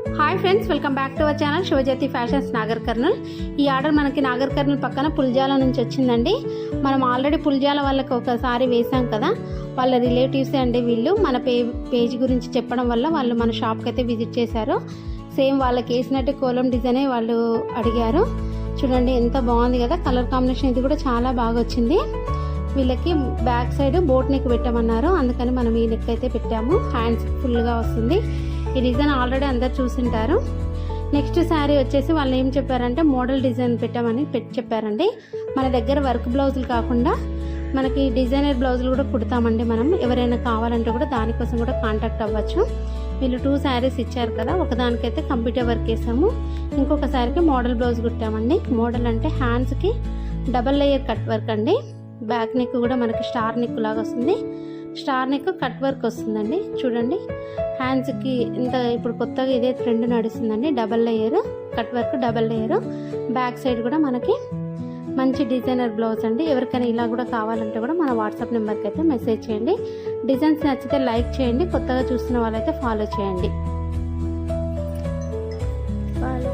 Hi friends, welcome back to our channel Shivajyothi fashions Nagar Kurnool. ఈ order మనకి నాగర్ కర్నూల్ పక్కన పుల్జాల నుంచి వచ్చిందండి. మనం ఆల్రెడీ పుల్జాల వాళ్ళకి ఒకసారి వేసాం కదా, వాళ్ళ రిలేటివ్సే అండి వీళ్ళు. మన పేజ్ గురించి చెప్పడం వల్ల వాళ్ళు మన షాప్కి అయితే విజిట్ చేశారు. సేమ్ వాళ్ళకి వేసినట్టు కోలం డిజైనే వాళ్ళు అడిగారు. చూడండి ఎంత బాగుంది కదా, కలర్ కాంబినేషన్ ఇది కూడా చాలా బాగా వచ్చింది. వీళ్ళకి బ్యాక్ సైడ్ బోట్ నెక్ పెట్టమన్నారు, అందుకని మనం ఈ నెక్ అయితే పెట్టాము. హ్యాండ్స్ ఫుల్గా వస్తుంది. ఈ డిజైన్ ఆల్రెడీ అందరు చూసింటారు. నెక్స్ట్ శారీ వచ్చేసి వాళ్ళు ఏం చెప్పారంటే మోడల్ డిజైన్ పెట్టామని చెప్పారండి. మన దగ్గర వర్క్ బ్లౌజులు కాకుండా మనకి డిజైనర్ బ్లౌజులు కూడా కుడతామండి. మనం ఎవరైనా కావాలంటే కూడా దానికోసం కూడా కాంటాక్ట్ అవ్వచ్చు. వీళ్ళు 2 శారీస్ ఇచ్చారు కదా, ఒకదానికైతే కంప్యూటర్ వర్క్ వేసాము, ఇంకొక శారీకి మోడల్ బ్లౌజ్ కుట్టామండి. మోడల్ అంటే హ్యాండ్స్కి డబల్ లేయర్ కట్ వర్క్ అండి. బ్యాక్ నెక్ కూడా మనకి స్టార్ నెక్ లాగా వస్తుంది. స్టార్ నెక్ కట్ వర్క్ వస్తుందండి. చూడండి హ్యాండ్స్కి ఇంత ఇప్పుడు కొత్తగా ఇదే ట్రెండ్ నడుస్తుందండి. Double layer cut work, double layer. Back side కూడా మనకి మంచి డిజైనర్ బ్లౌజ్ అండి. ఎవరికైనా ఇలా కూడా కావాలంటే కూడా మన వాట్సాప్ నెంబర్కి అయితే మెసేజ్ చేయండి. డిజైన్స్ నచ్చితే లైక్ చేయండి, కొత్తగా చూస్తున్న వాళ్ళైతే ఫాలో చేయండి. బాయ్.